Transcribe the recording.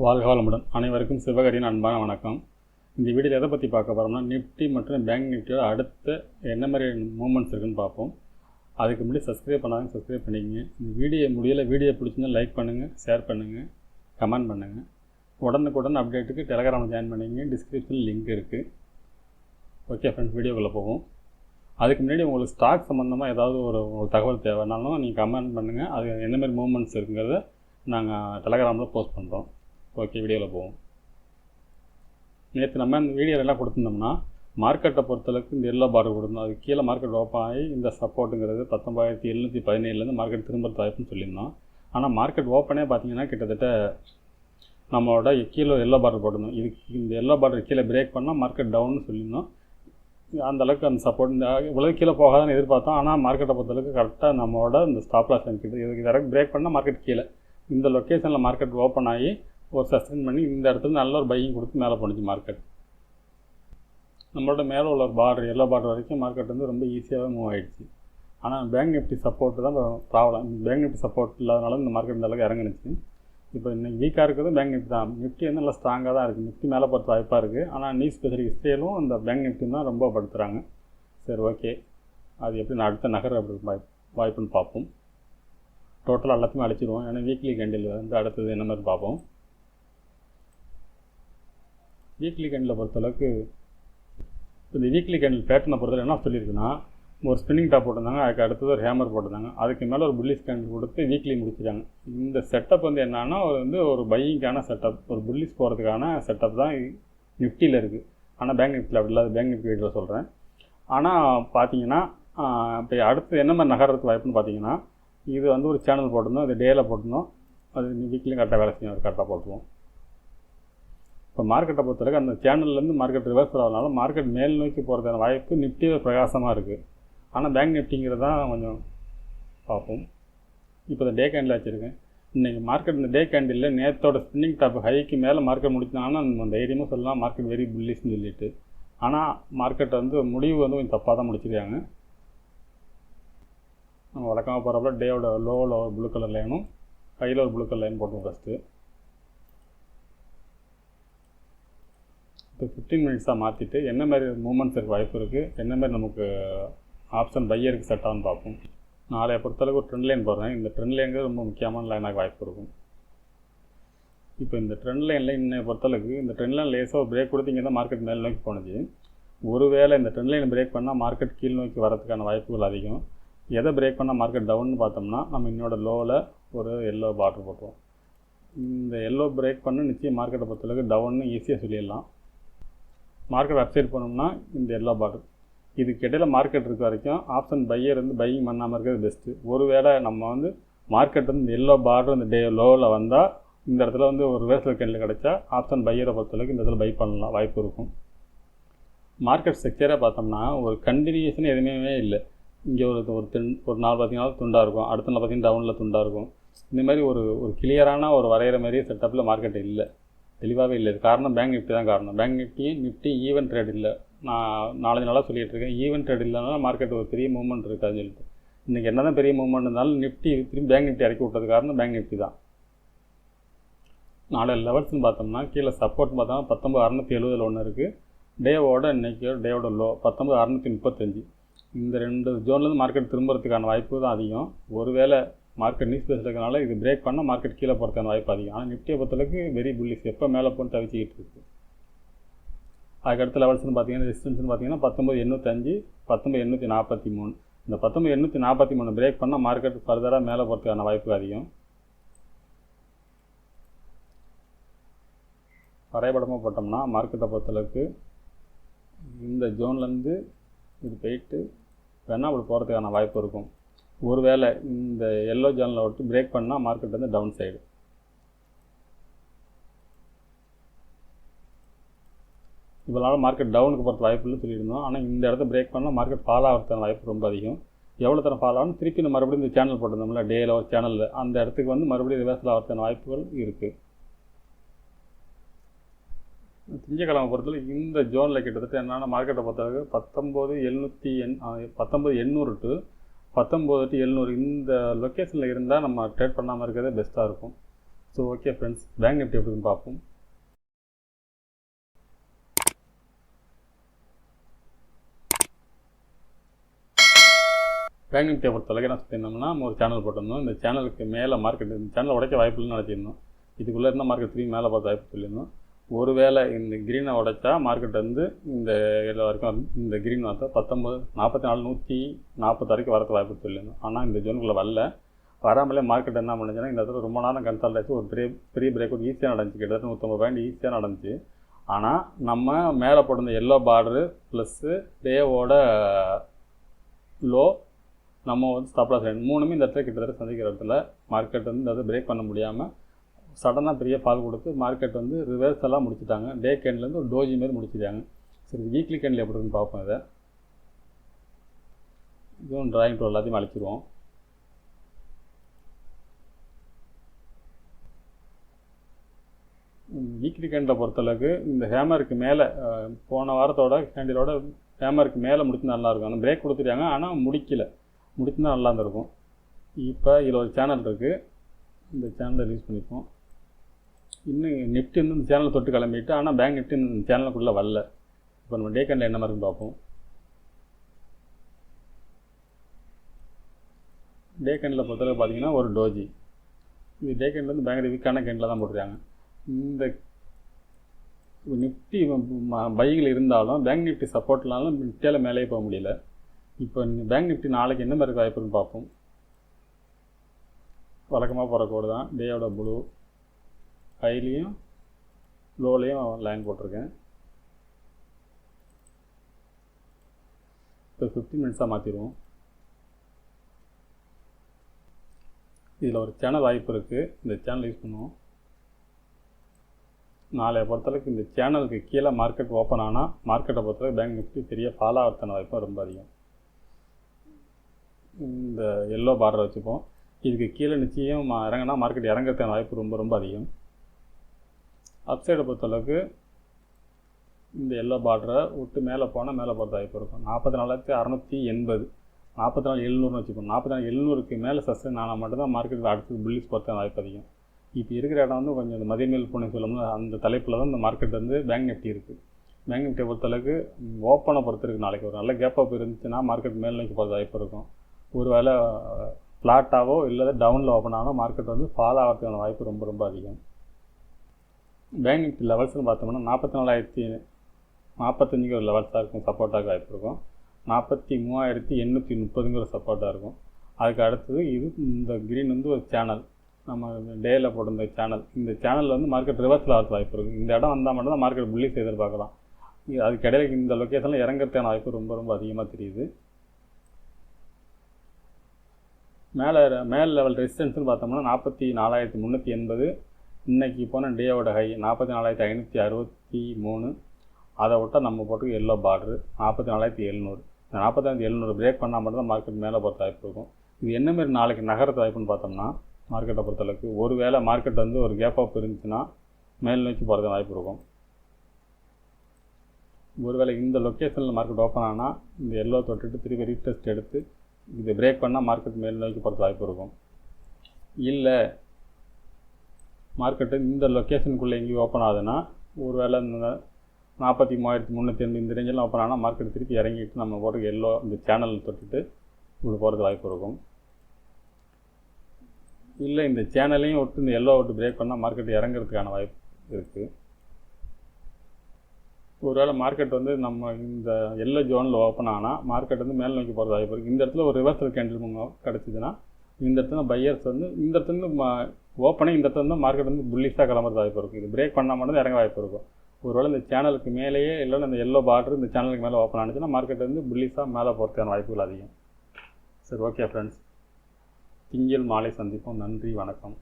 வாழ்க வளமுடன். அனைவருக்கும் சிவகரியின் அன்பான வணக்கம். இந்த வீடியோவில் எதை பற்றி பார்க்க போகிறோம்னா, நிஃப்டி மற்றும் பேங்க் நிஃப்டியோட அடுத்த என்ன மாதிரி மூமெண்ட்ஸ் இருக்குன்னு பார்ப்போம். அதுக்கு முன்னாடி சப்ஸ்கிரைப் பண்ணாங்க, சப்ஸ்கிரைப் பண்ணிக்கங்க. இந்த வீடியோ பிடிச்சிருந்தா லைக் பண்ணுங்கள், ஷேர் பண்ணுங்கள், கமெண்ட் பண்ணுங்கள். உடனுக்குடன் அப்டேட்டுக்கு டெலகிராமில் ஜாயின் பண்ணிங்க. டிஸ்கிரிப்ஷனில் லிங்க் இருக்குது. ஓகே ஃப்ரெண்ட்ஸ், வீடியோக்குள்ளே போவோம். அதுக்கு முன்னாடி உங்களுக்கு ஸ்டாக் சம்மந்தமாக ஏதாவது ஒரு தகவல் தேவைன்னாலும் நீங்கள் கமெண்ட் பண்ணுங்கள். அது என்ன மாதிரி மூமெண்ட்ஸ் இருக்குங்கிறத நாங்கள் டெலகிராமில் போஸ்ட் பண்ணுறோம். ஓகே, வீடியோவில் போவோம். நேற்று நம்ம இந்த வீடியோவில் என்ன கொடுத்துருந்தோம்னா, மார்க்கெட்டை பொறுத்தளவுக்கு இந்த எல்லோ பார் கொடுத்துருந்தோம். அது கீழே மார்க்கெட் ஓப்பன் ஆகி இந்த சப்போர்ட்டுங்கிறது 19,717 மார்க்கெட் திரும்ப வாய்ப்புன்னு சொல்லியிருந்தோம். ஆனால் மார்க்கெட் ஓப்பனே பார்த்தீங்கன்னா கிட்டத்தட்ட நம்மளோட கீழே எல்லோ பார் போட்டிருந்தோம். இதுக்கு இந்த எல்லோ பார் கீழே பிரேக் பண்ணால் மார்க்கெட் டவுன்னு சொல்லியிருந்தோம். அந்தளவுக்கு அந்த சப்போர்ட் இந்த இவ்வளோ கீழே போகாதான்னு எதிர்பார்த்தோம். ஆனால் மார்க்கெட்டை பொறுத்தளவுக்கு கரெக்டாக நம்மளோட இந்த ஸ்டாப் லாஸ் இருக்குது. இதுக்கு டேரக்ட் பிரேக் பண்ணால் மார்க்கெட் கீழே இந்த லொக்கேஷனில் மார்க்கெட் ஓப்பன் ஆகி ஒரு சஸ்டெயின் பண்ணி இந்த இடத்துல நல்ல ஒரு பையிங் கொடுத்து மேலே போணுச்சு மார்க்கெட். நம்மளோட மேலே உள்ள பார் எல்லோ பார் வரைக்கும் மார்க்கெட் வந்து ரொம்ப ஈஸியாகவே மூவ் ஆகிடுச்சு. ஆனால் பேங்க் நிஃப்டி சப்போர்ட்டு தான் ப்ராப்ளம். பேங்க் நிஃப்டி சப்போர்ட் இல்லாதனால இந்த மார்க்கெட் இந்த அளவுக்கு இறங்குனுச்சு. இப்போ இன்னைக்கு வீக்காக இருக்கிறது பேங்க் நிஃப்டி தான். நிஃப்டி வந்து நல்லா ஸ்ட்ராங்காக தான் இருக்குது. நிஃப்டி மேலே பார்த்து வாய்ப்பாக இருக்குது. ஆனால் நியூஸ் ஸ்பெஷல் ஹிஸ்ட்ரியிலும் இந்த பேங்க் நிஃப்டி தான் ரொம்ப படுத்துகிறாங்க. சரி, ஓகே, அது எப்படி நான் அடுத்த நகர் அப்படி வாய்ப்புன்னு பார்ப்போம். டோட்டலாக எல்லாத்தையுமே அழிச்சிடுவோம். ஏன்னா வீக்லி கேண்டில் வந்து அடுத்தது என்ன மாதிரி பார்ப்போம். வீக்லி கேண்டில் பொறுத்தளவுக்கு இந்த வீக்லி கேண்டில் பேட்டர்னை பொறுத்தளவு என்ன சொல்லியிருக்குன்னா, ஒரு ஸ்பின்னிங் டாப் போட்டிருந்தாங்க, அதுக்கு அடுத்தது ஒரு ஹேமர் போட்டிருந்தாங்க, அதுக்கு மேலே ஒரு புல்லிஷ் கேண்டில் கொடுத்து வீக்லி முடிச்சிட்டாங்க. இந்த செட்டப் வந்து என்னன்னா ஒரு பையிங்கான செட்டப், ஒரு புல்லிஷ் போகிறதுக்கான செட்டப் தான் நிஃப்டியில் இருக்குது. ஆனால் பேங்க் நிஃப்டியில் அப்படி இல்லை. பேங்க் நிஃப்டி வீட்டில் சொல்கிறேன். ஆனால் பார்த்தீங்கன்னா இப்போ அடுத்து என்ன மாதிரி நகர்றதுக்கு வாய்ப்புன்னு பார்த்தீங்கன்னா, இது வந்து ஒரு சேனல் போட்டிருந்தோம், இது டேயில் போட்டிருந்தோம், அது வீக்லியும் கரெக்டாக வேலை செய்யும், அது கரெக்டாக போட்டுருவோம். இப்போ மார்க்கெட்டை பொறுத்தவரைக்கும் அந்த சேனல்லேருந்து மார்க்கெட் ரிவர்ஸ் ஆகிறதுனால மார்க்கெட் மேல் நோக்கி போகிறதுக்கான வாய்ப்பு நிஃப்டியில் பிரகாசமாக இருக்குது. ஆனால் பேங்க் நிஃப்டிங்கிறது தான் கொஞ்சம் பார்ப்போம். இப்போ இந்த டே கேண்டில் வச்சுருக்கேன். இன்றைக்கி மார்க்கெட் இந்த டே கேண்டில் நேற்றோட ஸ்பின்னிங் டாப் ஹைக்கு மேலே மார்க்கெட் முடிச்சாங்கன்னா நம்ம தைரியமாக சொல்லலாம் மார்க்கெட் வெரி புல்லிஷ்னு சொல்லிட்டு. ஆனால் மார்க்கெட் வந்து முடிவு வந்து கொஞ்சம் தப்பாக தான் முடிச்சிருக்காங்க. நம்ம வழக்கமாக போகிறப்ப டேவோட லோவில் ஒரு ப்ளூ கலர் லைனும் ஹையில் ஒரு ப்ளூ கலர் லைன் போட்டுருவோம் ஃபஸ்ட்டு. இப்போ 15 மினிட்ஸாக மாற்றிட்டு என்ன மாதிரி மூமெண்ட்ஸ் இருக்க வாய்ப்பு இருக்குது, என்ன மாதிரி நமக்கு ஆப்ஷன் பையருக்கு செட் ஆகுன்னு பார்ப்போம். நாளைய பொறுத்தளவுக்கு ஒரு ட்ரெண்ட் லைன் போடுறேன். இந்த ட்ரெண்ட் லைனுக்கு ரொம்ப முக்கியமான லைனாக வாய்ப்பு இருக்கும். இப்போ இந்த ட்ரெண்ட் லைனில் இன்னைய பொறுத்தளவுக்கு இந்த ட்ரெண்ட் லைன் லேஸாக ஒரு பிரேக் கொடுத்து இங்கே தான் மார்க்கெட் மேல் நோக்கி போனது. ஒருவேளை இந்த ட்ரெண்ட் லைன் பிரேக் பண்ணால் மார்க்கெட் கீழ் நோக்கி வரதுக்கான வாய்ப்புகள் அதிகம். எதை பிரேக் பண்ணால் மார்க்கெட் டவுன்னு பார்த்தோம்னா, நம்ம இன்னோட லோவில் ஒரு எல்லோ பார்டர் போட்டுருவோம். இந்த எல்லோ பிரேக் பண்ண நிச்சயம் மார்க்கெட்டை பொறுத்தளவுக்கு டவுன்னு ஈஸியாக சொல்லிடலாம். மார்க்கெட் அப்சைட் பண்ணோம்னா இந்த எல்லோ பார்டர், இதுக்கு இடையில் மார்க்கெட் இருக்க வரைக்கும் ஆப்ஷன் பையர் வந்து பையிங் பண்ணாமல் இருக்கிறது பெஸ்ட்டு. ஒருவேளை நம்ம வந்து மார்க்கெட் வந்து இந்த எல்லோ பார்டர் இந்த டே லோவில் வந்தால் இந்த இடத்துல வந்து ஒரு ரிவர்சல் கேண்டில் கிடைச்சா ஆப்ஷன் பையரை பொறுத்தளவுக்கு இந்த இடத்துல பை பண்ணலாம், வாய்ப்பு இருக்கும். மார்க்கெட் ஸ்ட்ரக்சராக பார்த்தோம்னா ஒரு கண்டினியூஷன் எதுவுமே இல்லை. இங்கே ஒரு நாள் பார்த்திங்கன்னா துண்டாக இருக்கும், அடுத்த நாள் பார்த்திங்கன்னா டவுனில் துண்டாக இருக்கும். இந்த மாதிரி ஒரு கிளியரான ஒரு வரைகிற மாதிரியே செட்டப்பில் மார்க்கெட் இல்லை, தெளிவாகவே இல்லை. இது காரணம் பேங்க் நிஃப்டி தான் காரணம். பேங்க் நிஃப்டி ஈவன் ட்ரேட் இல்லை. நான் 4 நாளாக சொல்லிகிட்டு இருக்கேன், ஈவன் ட்ரேட் இல்லைனா மார்க்கெட் ஒரு பெரிய மூவ்மெண்ட் இருக்காதுன்னு சொல்லிட்டு. இன்றைக்கி என்ன தான் பெரிய மூவ்மெண்ட் இருந்தாலும் நிஃப்டி திரும்பி பேங்க் நிஃப்டி இறக்கி விட்டது காரணம் பேங்க் நிஃப்டி தான். நாளை லெவல்ஸ்ன்னு பார்த்தோம்னா கீழே சப்போர்ட் பார்த்தோம்னா 19,670 ஒன்று இருக்குது. டேவோட இன்றைக்கி டேவோட லோ 19,635. இந்த 2 ஜோன்லேருந்து மார்க்கெட் திரும்புறதுக்கான வாய்ப்பு தான் அதிகம். ஒருவேளை மார்க்கெட் நியூஸ் பேசுறதுனால இது பிரேக் பண்ணால் மார்க்கெட் கீழே போகிறதுக்கான வாய்ப்பு அதிகம். ஆனால் நிஃப்டியை பொறுத்தளவுக்கு வெரி புல்லிஷ், எப்போ மேலே போன்னு தவிச்சிக்கிட்டு இருக்குது. அதுக்கடுத்த லெவல்ஸ்னு பார்த்தீங்கன்னா ரெசிஸ்டன்ஸ்னு பார்த்தீங்கன்னா 19,805, 19,843. இந்த 19,843 பிரேக் பண்ணால் மார்க்கெட் ஃபர்தராக மேலே போகிறதுக்கான வாய்ப்பு அதிகம். வரைபடமாக போட்டோம்னா மார்க்கெட்டை பொறுத்தளவுக்கு இந்த ஜோன்லேருந்து இது போயிட்டு வேணால் அப்படி போகிறதுக்கான வாய்ப்பு இருக்கும். ஒருவேளை இந்த எல்லோ ஜோனில் விட்டு பிரேக் பண்ணால் மார்க்கெட் வந்து டவுன் சைடு. இவ்வளோ மார்க்கெட் டவுனுக்கு போகிறது வாய்ப்பு இல்லைன்னு சொல்லியிருந்தோம். ஆனால் இந்த இடத்த பிரேக் பண்ணால் மார்க்கெட் ஃபால் ஆகிறதுக்கான வாய்ப்பு ரொம்ப அதிகம். எவ்வளோ தரம் ஃபால் ஆகணும், திருப்பி மறுபடியும் இந்த சேனல் போட்டிருந்தோம்ல டேயில் ஒரு சேனலில், அந்த இடத்துக்கு வந்து மறுபடியும் ரிவர்சல் ஆகிறதுக்கான வாய்ப்புகள் இருக்குது. திங்கக்கிழமை பொறுத்தவரை இந்த ஜோனில் கிட்டத்தட்ட என்னென்னா மார்க்கெட்டை பொறுத்தவரைக்கும் 19,800 டு 19,700 இந்த லொக்கேஷனில் இருந்தால் நம்ம ட்ரேட் பண்ணாமல் இருக்கிறதே பெஸ்ட்டாக இருக்கும். So okay friends, bank Nifty எப்படின்னு பார்ப்போம். பேங்க் நிஃப்டியை பொறுத்தளவுக்கு என்ன சொல்லியிருந்தோம்னா, நம்ம ஒரு சேனல் போட்டிருந்தோம். இந்த சேனலுக்கு மேலே மார்க்கெட் இந்த சேனலை உடைக்க வாய்ப்பு இல்லைன்னு நினச்சிருந்தோம். இதுக்குள்ளே இருந்தால் மார்க்கெட் திரும்பி மேலே பார்த்து வாய்ப்பு சொல்லியிருந்தோம். ஒருவேளை இந்த க்ரீனை உடைச்சா மார்க்கெட் வந்து இந்த எல்லா வரைக்கும் இந்த க்ரீன் பார்த்தா 44 140 வரைக்கும் வரது வாய்ப்பு சொல்லியிருந்தோம். ஆனால் இந்த ஜோனுக்குள்ளே வராமலே மார்க்கெட் என்ன பண்ணுச்சுன்னா, இந்த இடத்துல ரொம்ப நேரம் கன்சல்ட் ஆச்சு. ஒரு பெரிய பிரேக் அவுட் ஈஸியாக நடந்துச்சு. கிட்டத்தட்ட 150 பாயிண்ட் ஈஸியாக நடந்துச்சு. ஆனால் நம்ம மேலே போட்டிருந்த எல்லோ பார்டரு ப்ளஸ்ஸு டேவோட லோ நம்ம வந்து ஸ்டாப் லாஸ் மூணுமே இந்த இடத்துல கிட்டத்தட்ட சந்திக்கிற இடத்துல மார்க்கெட் வந்து இந்த இடத்துல பிரேக் பண்ண முடியாமல் சடனாக பெரிய ஃபால் கொடுத்து மார்க்கெட் வந்து ரிவர்ஸ் எல்லாம் முடிச்சுட்டாங்க. டே கேண்ட்லேருந்து ஒரு டோஜி மாரி முடிச்சிட்டாங்க. சரி, வீக்லி கேண்டில் எப்படி இருக்குன்னு பார்ப்போம். இதை இதுவும் ட்ராயிங் டூல் எல்லாத்தையும் அழிச்சிடுவோம். வீக்லி கேண்டில் பொறுத்தளவுக்கு இந்த ஹேமருக்கு மேலே போன வாரத்தோட கேண்டிலோட ஹேமருக்கு மேலே முடிச்சு நல்லாயிருக்கும். ஆனால் பிரேக் கொடுத்துட்டாங்க, ஆனால் முடிச்சுனா நல்லா இருந்திருக்கும். இப்போ இதில் ஒரு சேனல் இருக்குது, இந்த சேனலை ரிலீஸ் பண்ணிப்போம். இன்னும் நிஃப்டி வந்து இந்த சேனலை தொட்டு கிளம்பிட்டு, ஆனால் பேங்க் நிஃப்டி இந்த சேனலுக்குள்ளே வரல. இப்போ நம்ம டே கேண்டில் என்ன மாதிரி பார்ப்போம். டே கேண்டில் பொறுத்தளவுக்கு பார்த்தீங்கன்னா ஒரு டோஜி. இந்த டே கேண்டில் வந்து பேங்க் வீக்கான கேண்டில் தான் போட்டுருக்காங்க. இந்த நிஃப்டி பையில் இருந்தாலும் பேங்க் நிஃப்டி சப்போர்ட்னாலும் நிஃப்டியால் மேலே போக முடியல. இப்போ பேங்க் நிஃப்டி நாளைக்கு என்ன மாதிரி வாய்ப்புன்னு பார்ப்போம். வழக்கமாக போகிற கோடு தான். டேயோட ப்ளூ ஹைலையும் லோலையும் லைன் போட்டிருக்கேன். இப்போ 15 மினிட்ஸாக மாற்றிடுவோம். இதில் ஒரு சேனல் வாய்ப்பு இருக்குது, இந்த சேனல் யூஸ் பண்ணுவோம். நாளைய பொறுத்தளவுக்கு இந்த சேனலுக்கு கீழே மார்க்கெட் ஓப்பன் ஆனால் மார்க்கெட்டை பொறுத்தளவுக்கு பேங்க் நிஃப்டி பெரிய ஃபால் ஆகிறதுன வாய்ப்பு ரொம்ப அதிகம். இந்த எல்லோ பார்டரை வச்சுப்போம். இதுக்கு கீழே நிச்சயம் இறங்கினா மார்க்கெட் இறங்கிறதுக்கான வாய்ப்பு ரொம்ப ரொம்ப அதிகம். அப்சைடை பொறுத்தளவுக்கு இந்த எல்லோ பார்டரை விட்டு மேலே போனால் மேலே போகிறது வாய்ப்பு இருக்கும். 44,680 44,700 வச்சுப்போம். 44,700க்கு மேலே சஸ்டெயின் ஆனால் மட்டும்தான் மார்க்கெட்டில் அடுத்து புல்லிஸ் போகிறதுக்கான வாய்ப்பு அதிகம். இப்போ இருக்கிற இடம் வந்து கொஞ்சம் இந்த மதியமேல் போன சொல்லணும்னா அந்த தலைப்பில் தான் இந்த மார்க்கெட் வந்து பேங்க் நிஃப்டி இருக்குது. பேங்க் நிஃப்டியை பொறுத்தளவுக்கு ஓப்பனை பொறுத்திருக்கு. நாளைக்கு ஒரு நல்ல கேப் அப் இருந்துச்சுன்னா மார்க்கெட் மேல் நோக்கி போகிறது வாய்ப்பு இருக்கும். ஒரு வேளை ஃப்ளாட்டாகவோ இல்லை டவுனில் ஓப்பன் ஆனால் மார்க்கெட் வந்து ஃபால் ஆகிறதுக்கான வாய்ப்பு ரொம்ப ரொம்ப அதிகம். பேங்க் நிஃப்டி லெவல்ஸ்னு பார்த்தோம்னா 44,045 ஒரு லெவல்ஸாக இருக்கும், சப்போர்ட்டாக வாய்ப்பு இருக்கும். 43,830 சப்போர்ட்டாக இருக்கும். அதுக்கு அடுத்தது இது இந்த க்ரீன் வந்து ஒரு சேனல், நம்ம டேயில் போட்டிருந்த சேனல். இந்த சேனலில் வந்து மார்க்கெட் ரிவர்ஸில் ஆகிறது வாய்ப்பு இருக்குது. இந்த இடம் வந்தால் மட்டும் தான் மார்க்கெட் புல்லிஸ் எதிர்பார்க்கலாம். அதுக்கு இடையில இந்த லொக்கேஷனில் இறங்கிறதுக்கான வாய்ப்பு ரொம்ப ரொம்ப அதிகமாக தெரியுது. மேல் லெவல் ரெசிஸ்டன்ஸ்னு பார்த்தோம்னா 44,380. இன்றைக்கி போன டேயோட ஹை 44,563. அதை விட்டால் நம்ம போட்டு எல்லோ பார்டரு 44,700. இந்த 44,700 பிரேக் பண்ணால் மட்டும் தான் மார்க்கெட் மேலே போகிற வாய்ப்பு இருக்கும். இது என்னமாரி நாளைக்கு நகரத்து வாய்ப்புன்னு பார்த்தோம்னா, மார்க்கெட்டை பொறுத்தளவுக்கு ஒரு வேளை மார்க்கெட் வந்து ஒரு கேப் அப் இருந்துச்சுன்னா மேல் நோக்கி போகிறது வாய்ப்பு இருக்கும். ஒருவேளை இந்த லொக்கேஷனில் மார்க்கெட் ஓப்பன் ஆனால் இந்த எல்லோ தொட்டுட்டு திருப்பி ரீடெஸ்ட் எடுத்து இது பிரேக் பண்ணால் மார்க்கெட் மேல் நோக்கி போகிறது வாய்ப்பு இருக்கும். இல்லை மார்க்கெட்டு இந்த லொக்கேஷனுக்குள்ளே எங்கேயும் ஓப்பன் ஆகுதுன்னா ஒரு வேளை இந்த 43,380 இந்த ரேஞ்செல்லாம் ஓப்பன் ஆனால் மார்க்கெட் திருப்பி இறங்கிட்டு நம்ம போட்டு எல்லோ இந்த சேனல் தொட்டுட்டு இப்படி போகிறது வாய்ப்பு இருக்கும். இல்லை இந்த சேனலையும் விட்டு இந்த எல்லோ விட்டு பிரேக் பண்ணால் மார்க்கெட் இறங்கிறதுக்கான வாய்ப்பு இருக்குது. ஒருவேளை மார்க்கெட் வந்து நம்ம இந்த எல்லோ ஜோனில் ஓப்பன் ஆனால் மார்க்கெட் வந்து மேல் நோக்கி போகிறது வாய்ப்பு இருக்குது. இந்த இடத்துல ஒரு ரிவர்சல் கேண்டில் கிடச்சிதுன்னா இந்த இடத்துல பையர்ஸ் வந்து இந்த இடத்துல ஓப்பனே இந்த இடத்துல வந்து மார்க்கெட் வந்து புல்லிஷாக கிளம்புறது வாய்ப்பு இருக்குது. இது பிரேக் பண்ணால் மட்டும் இறங்க வாய்ப்பு இருக்கும். ஒருவேளை இந்த சேனலுக்கு மேலேயே இல்லைன்னா இந்த எல்லோ பார்டர் இந்த சேனலுக்கு மேலே ஓப்பன் ஆனிச்சுன்னா மார்க்கெட் வந்து புல்லிஷாக மேலே போகிறதுக்கான வாய்ப்புகள் அதிகம். சரி, ஓகே ஃப்ரெண்ட்ஸ், திங்கள் மாலை சந்திப்போம். நன்றி, வணக்கம்.